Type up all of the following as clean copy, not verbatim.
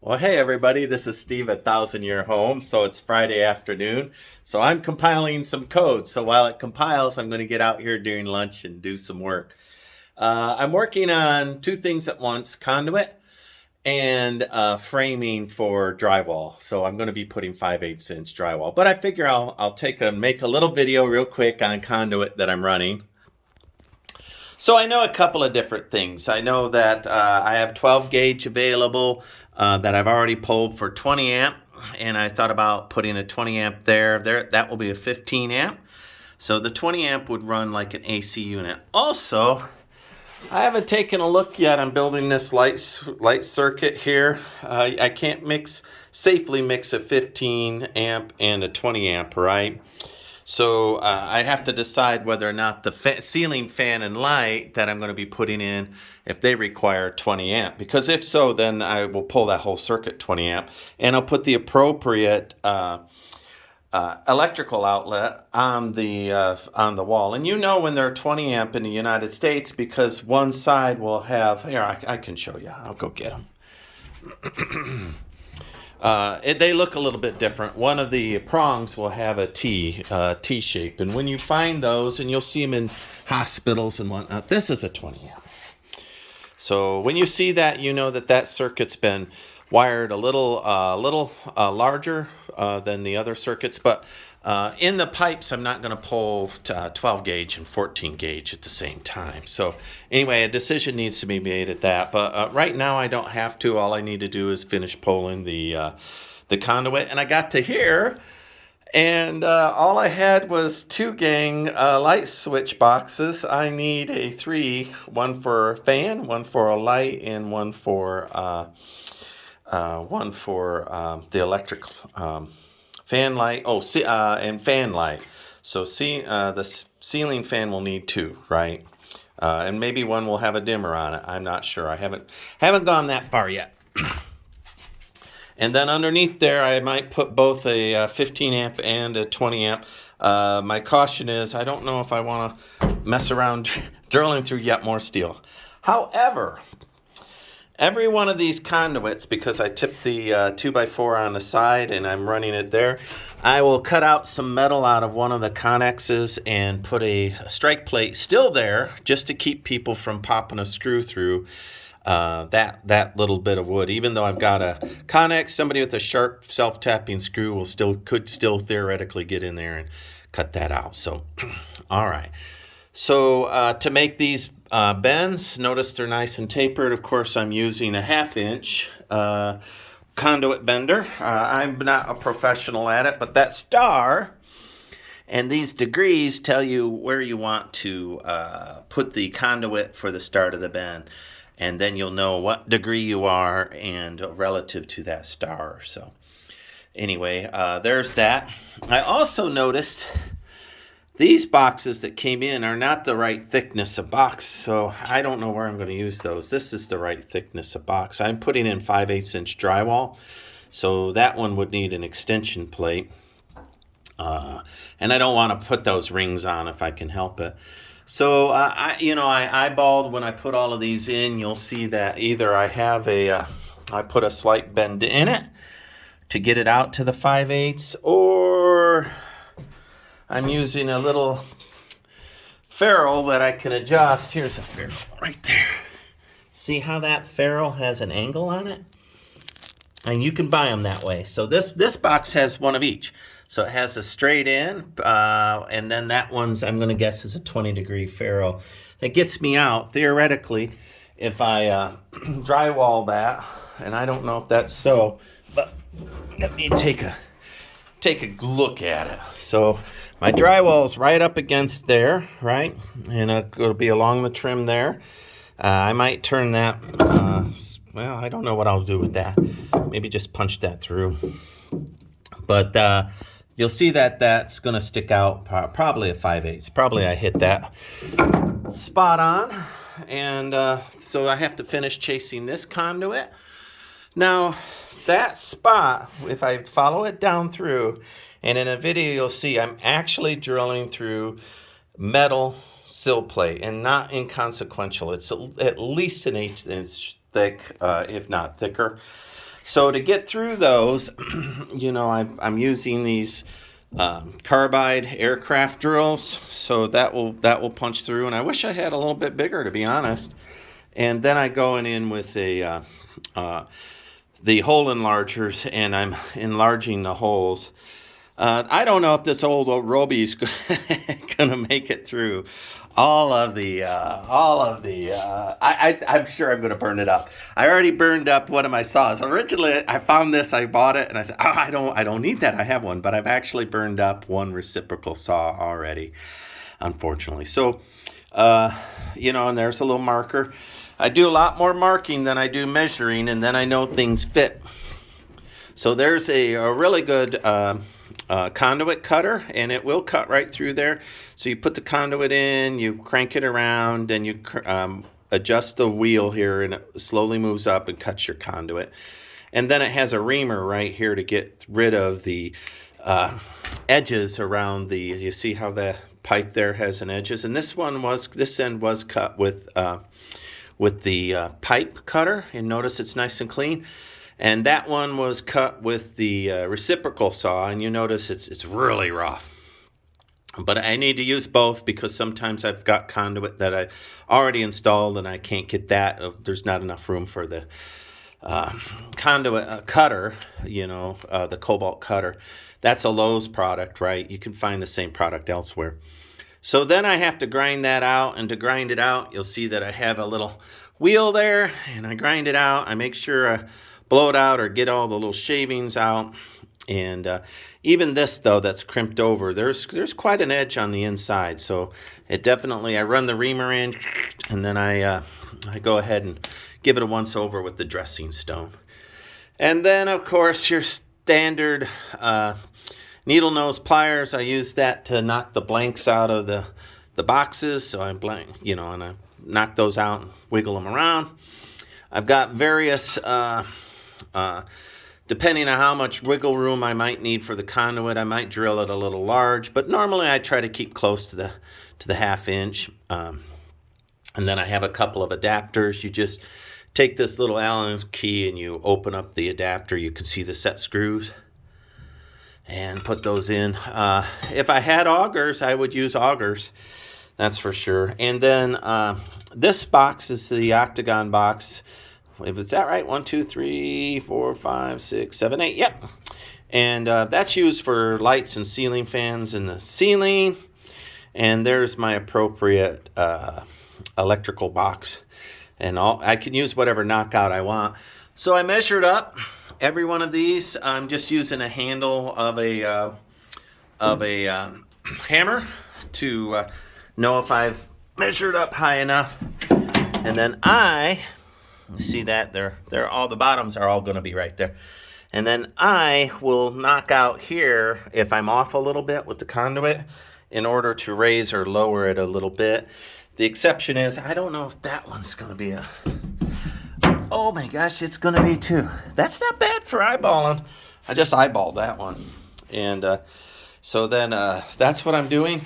Well, hey everybody, this is Steve at Thousand Year Home. So it's Friday afternoon. So I'm compiling some code. So while it compiles, I'm going to get out here during lunch and do some work. I'm working on two things at once, conduit and framing for drywall. So I'm going to be putting 5/8 inch drywall. But I figure I'll make a little video real quick on conduit that I'm running. So I know a couple of different things. I know that I have 12 gauge available that I've already pulled for 20 amp, and I thought about putting a 20 amp there. That will be a 15 amp. So the 20 amp would run like an AC unit. Also, I haven't taken a look yet on building this light circuit here. I can't safely mix a 15 amp and a 20 amp, right? So I have to decide whether or not the ceiling fan and light that I'm going to be putting in, if they require 20 amp. Because if so, then I will pull that whole circuit 20 amp, and I'll put the appropriate electrical outlet on the wall. And you know when they're 20 amp in the United States, because one side will have, here, I can show you. I'll go get them. They look a little bit different. One of the prongs will have a T shape, and when you find those, and you'll see them in hospitals and whatnot, this is a 20 amp. So when you see that, you know that circuit's been wired a little larger than the other circuits. But in the pipes, I'm not going to pull 12 gauge and 14 gauge at the same time. So anyway, a decision needs to be made at that. But right now, I don't have to. All I need to do is finish pulling the conduit. And I got to here, and all I had was two gang light switch boxes. I need a three, one for a fan, one for a light, and one for the electric fan light. And fan light. So the ceiling fan will need two, right? And maybe one will have a dimmer on it. I'm not sure. I haven't gone that far yet. And then underneath there, I might put both a 15 amp and a 20 amp. My caution is I don't know if I want to mess around drilling through yet more steel. However, every one of these conduits, because I tipped the 2x4 on the side and I'm running it there, I will cut out some metal out of one of the Conexes and put a strike plate still there just to keep people from popping a screw through that little bit of wood. Even though I've got a Conex, somebody with a sharp self-tapping screw could still theoretically get in there and cut that out. So, all right. So to make these bends, notice they're nice and tapered. Of course, I'm using a 1/2 inch conduit bender. I'm not a professional at it, but that star and these degrees tell you where you want to put the conduit for the start of the bend. And then you'll know what degree you are and relative to that star. So anyway, there's that. I also noticed these boxes that came in are not the right thickness of box, so I don't know where I'm going to use those. This is the right thickness of box. I'm putting in 5/8 inch drywall, so that one would need an extension plate. And I don't want to put those rings on if I can help it. So I eyeballed when I put all of these in. You'll see that either I put a slight bend in it to get it out to the 5/8, or I'm using a little ferrule that I can adjust. Here's a ferrule right there. See how that ferrule has an angle on it? And you can buy them that way. So this box has one of each. So it has a straight in, and then that one's, I'm going to guess, is a 20-degree ferrule. That gets me out, theoretically, if I drywall that, and I don't know if that's so, but let me take a look at it. So my drywall is right up against there, right? And it'll be along the trim there. I might turn that, well, I don't know what I'll do with that. Maybe just punch that through. But you'll see that that's going to stick out, probably a 5/8. Probably I hit that spot on. And so I have to finish chasing this conduit. Now, that spot, if I follow it down through, and in a video you'll see I'm actually drilling through metal sill plate, and not inconsequential. It's at least an 1/8 inch thick, if not thicker. So to get through those, I'm using these carbide aircraft drills, so that will punch through. And I wish I had a little bit bigger, to be honest. And then I go in with the hole enlargers, and I'm enlarging the holes. I don't know if this old Roby's gonna make it through I'm sure I'm gonna burn it up. I already burned up one of my saws. Originally, I found this, I bought it, and I said, oh, I don't need that. I have one, but I've actually burned up one reciprocal saw already, unfortunately. So, and there's a little marker. I do a lot more marking than I do measuring, and then I know things fit. So there's a really good conduit cutter, and it will cut right through there. So you put the conduit in, you crank it around, and you adjust the wheel here, and it slowly moves up and cuts your conduit. And then it has a reamer right here to get rid of the edges around you see how the pipe there has an edges, and this end was cut with the pipe cutter, and notice it's nice and clean. And that one was cut with the reciprocal saw, and you notice it's really rough. But I need to use both because sometimes I've got conduit that I already installed and I can't get that. There's not enough room for the conduit cutter, the cobalt cutter. That's a Lowe's product, right? You can find the same product elsewhere. So then I have to grind that out, and to grind it out, you'll see that I have a little wheel there, and I grind it out. I make sure I blow it out or get all the little shavings out. And even this, though, that's crimped over, there's quite an edge on the inside. So I run the reamer in, and then I go ahead and give it a once over with the dressing stone. And then, of course, your standard needle nose pliers. I use that to knock the blanks out of the boxes. So I and I knock those out and wiggle them around. I've got various depending on how much wiggle room I might need for the conduit, I might drill it a little large, but normally I try to keep close to the 1/2 inch. And then I have a couple of adapters. You just take this little Allen key and you open up the adapter. You can see the set screws and put those in. If I had augers, I would use augers. That's for sure. And then this box is the octagon box. Is that right? 1, 2, 3, 4, 5, 6, 7, 8. Yep. And that's used for lights and ceiling fans in the ceiling. And there's my appropriate electrical box. And I can use whatever knockout I want. So I measured up every one of these. I'm just using a handle of a hammer to know if I've measured up high enough. And then you see that they're all, the bottoms are all going to be right there. And then I will knock out here if I'm off a little bit with the conduit in order to raise or lower it a little bit. The exception is, I don't know if that one's going to be oh my gosh, it's going to be 2. That's not bad for eyeballing. I just eyeballed that one. And so then that's what I'm doing.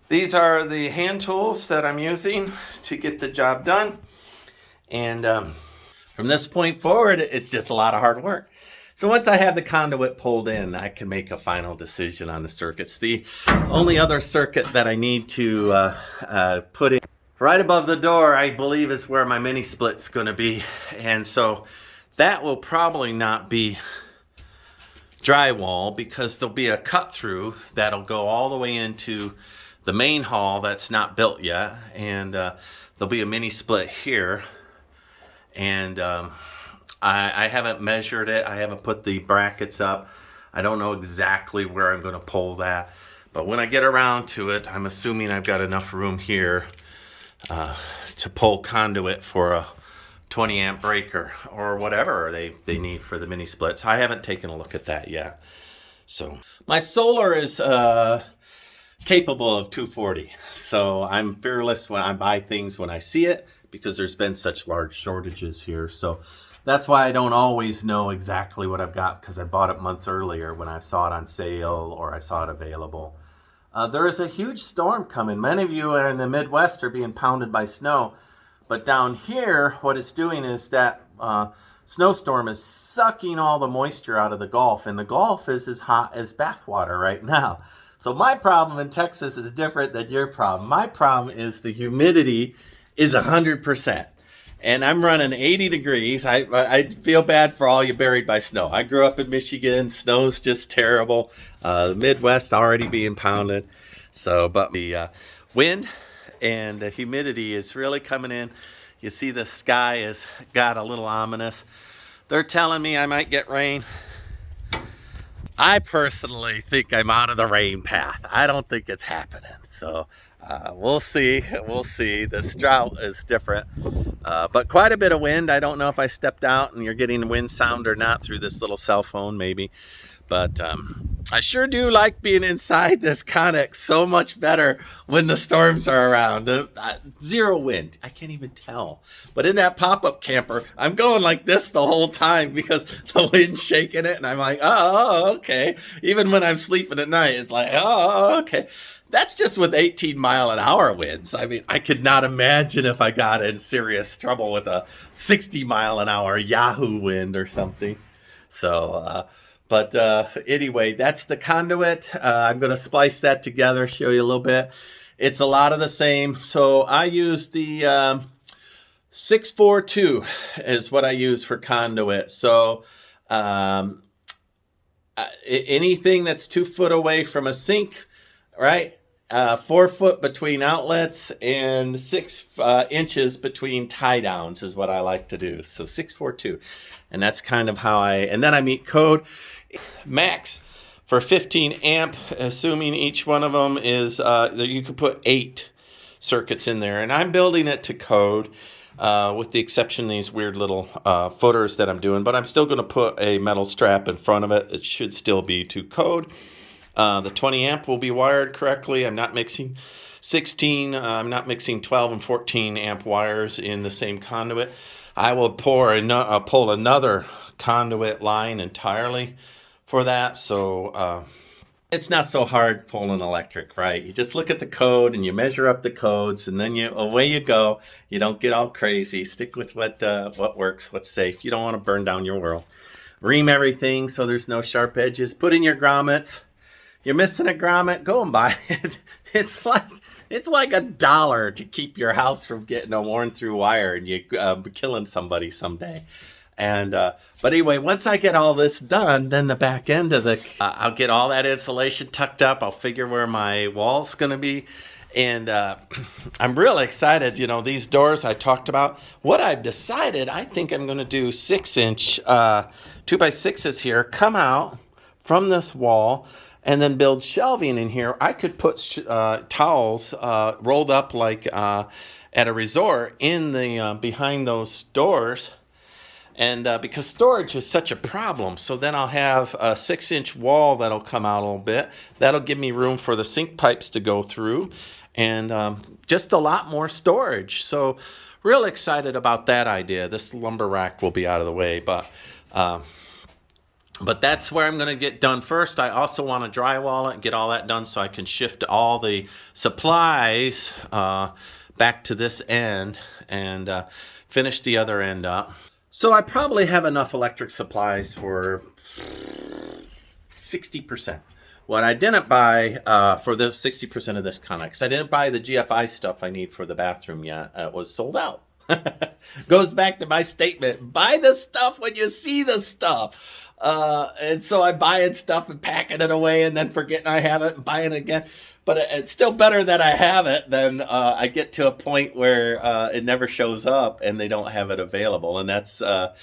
These are the hand tools that I'm using to get the job done. And from this point forward, it's just a lot of hard work. So once I have the conduit pulled in, I can make a final decision on the circuits. The only other circuit that I need to put in right above the door, I believe, is where my mini split's going to be. And so that will probably not be drywall because there'll be a cut through that'll go all the way into the main hall that's not built yet. And there'll be a mini split here. And I haven't measured it. I haven't put the brackets up. I don't know exactly where I'm going to pull that. But when I get around to it, I'm assuming I've got enough room here to pull conduit for a 20 amp breaker or whatever they need for the mini splits. I haven't taken a look at that yet. So my solar is capable of 240. So I'm fearless when I buy things when I see it, because there's been such large shortages here. So that's why I don't always know exactly what I've got, because I bought it months earlier when I saw it on sale or I saw it available. There is a huge storm coming. Many of you in the Midwest are being pounded by snow. But down here, what it's doing is that snowstorm is sucking all the moisture out of the Gulf, and the Gulf is as hot as bathwater right now. So my problem in Texas is different than your problem. My problem is the humidity is 100%. And I'm running 80 degrees. I feel bad for all you buried by snow. I grew up in Michigan. Snow's just terrible. The Midwest already being pounded. So, but the wind and the humidity is really coming in. You see the sky has got a little ominous. They're telling me I might get rain. I personally think I'm out of the rain path. I don't think it's happening. So we'll see. We'll see. This drought is different. But quite a bit of wind. I don't know if I stepped out and you're getting wind sound or not through this little cell phone, maybe. But I sure do like being inside this Conex so much better when the storms are around. Zero wind. I can't even tell. But in that pop-up camper, I'm going like this the whole time because the wind's shaking it. And I'm like, oh, okay. Even when I'm sleeping at night, it's like, oh, okay. That's just with 18-mile-an-hour winds. I mean, I could not imagine if I got in serious trouble with a 60-mile-an-hour Yahoo wind or something. So, but anyway, that's the conduit. I'm going to splice that together, show you a little bit. It's a lot of the same. So I use the 642 is what I use for conduit. So anything that's 2 foot away from a sink, right? 4 foot between outlets and 6 inches between tie downs is what I like to do. So 642. And that's kind of how and then I meet code max for 15 amp, assuming each one of them is, you could put 8 circuits in there. And I'm building it to code with the exception of these weird little footers that I'm doing. But I'm still going to put a metal strap in front of it. It should still be to code. The 20 amp will be wired correctly. I'm not mixing 16, I'm not mixing 12 and 14 amp wires in the same conduit. I will pull another conduit line entirely for that. So it's not so hard pulling electric, right? You just look at the code and you measure up the codes and then away you go. You don't get all crazy. Stick with what works, what's safe. You don't want to burn down your world. Ream everything so there's no sharp edges. Put in your grommets. You're missing a grommet, go and buy it. It's like $1 to keep your house from getting a worn through wire and you killing somebody someday. And but anyway, once I get all this done, then the back end of I'll get all that insulation tucked up. I'll figure where my wall's going to be. And I'm really excited. You know, these doors I talked about. What I've decided, I think I'm going to do 6-inch 2x6s here, come out from this wall, and then build shelving in here. I could put towels rolled up like at a resort in the behind those doors. And because storage is such a problem, so then I'll have a 6-inch wall that'll come out a little bit. That'll give me room for the sink pipes to go through and just a lot more storage. So real excited about that idea. This lumber rack will be out of the way, but that's where I'm going to get done first. I also want to drywall it and get all that done so I can shift all the supplies back to this end and finish the other end up. So I probably have enough electric supplies for 60%. What I didn't buy for the 60% of this Conex, I didn't buy the GFI stuff I need for the bathroom yet. It was sold out. Goes back to my statement, buy the stuff when you see the stuff. And so I'm buying stuff and packing it away and then forgetting I have it and buying it again. But it's still better that I have it than I get to a point where it never shows up and they don't have it available. And that's a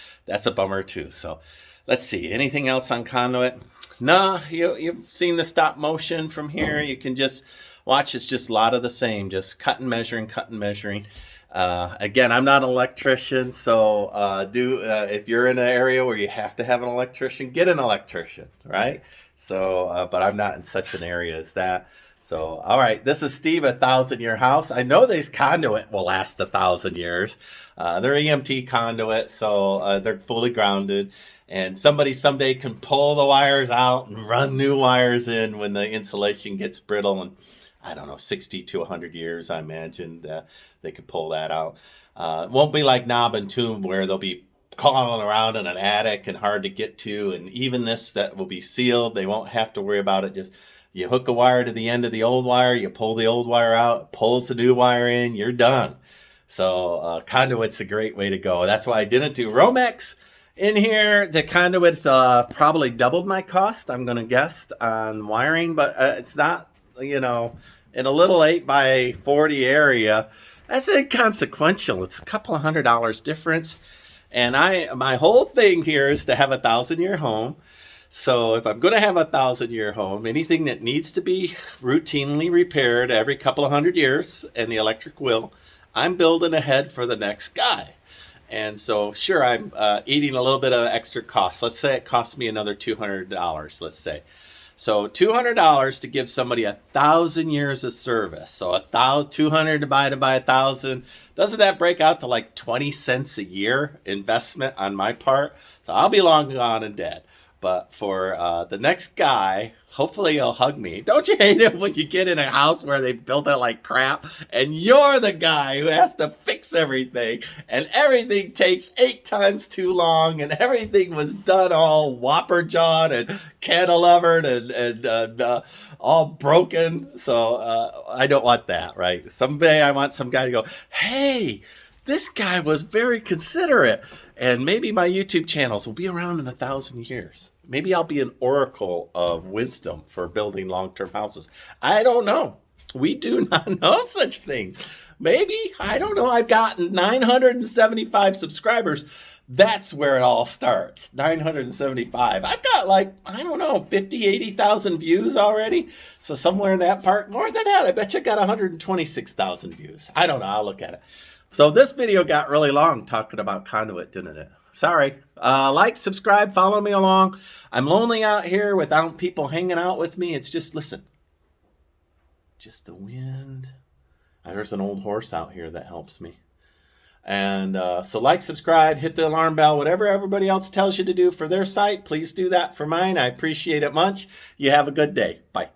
bummer too. So let's see. Anything else on conduit? No, you've seen the stop motion from here. You can just watch. It's just a lot of the same. Just cut and measuring. Again, I'm not an electrician, so if you're in an area where you have to have an electrician, get an electrician, right? So, but I'm not in such an area as that. So, all right, this is Steve at 1,000-Year House. I know these conduit will last 1,000 years. They're EMT conduit, so they're fully grounded. And somebody someday can pull the wires out and run new wires in when the insulation gets brittle. And I don't know, 60 to 100 years, I imagine they could pull that out. It won't be like knob and tube where they'll be crawling around in an attic and hard to get to. And even this that will be sealed, they won't have to worry about it. Just you hook a wire to the end of the old wire, you pull the old wire out, pulls the new wire in, you're done. So conduit's a great way to go. That's why I didn't do Romex in here. The conduit's probably doubled my cost, I'm going to guess, on wiring, but it's not, you know, in a little 8x40 area. That's inconsequential. It's a couple of $100 difference. And my whole thing here is to have a 1,000-year home. So if I'm going to have a 1,000-year home, anything that needs to be routinely repaired every couple of 100 years, and the electric will, I'm building ahead for the next guy. And so, sure, I'm eating a little bit of extra cost. Let's say it costs me another $200, let's say. So $200 to give somebody 1,000 years of service. So 200 divided by 1,000, doesn't that break out to like 20 cents a year investment on my part? So I'll be long gone and dead. But for the next guy, hopefully he'll hug me. Don't you hate it when you get in a house where they built it like crap and you're the guy who has to fix everything and everything takes 8 times too long and everything was done all whopper-jawed and cantilevered and all broken? So I don't want that, right? Someday I want some guy to go, hey, this guy was very considerate. And maybe my YouTube channels will be around in 1,000 years. Maybe I'll be an oracle of wisdom for building long-term houses. I don't know. We do not know such things. Maybe, I don't know. I've gotten 975 subscribers. That's where it all starts. 975. I've got like, I don't know, 50, 80,000 views already. So somewhere in that part, more than that, I bet you got 126,000 views. I don't know. I'll look at it. So this video got really long talking about conduit, didn't it? Sorry. Like, subscribe, follow me along. I'm lonely out here without people hanging out with me. It's just, listen, just the wind. There's an old horse out here that helps me. And so like, subscribe, hit the alarm bell, whatever everybody else tells you to do for their site. Please do that for mine. I appreciate it much. You have a good day. Bye.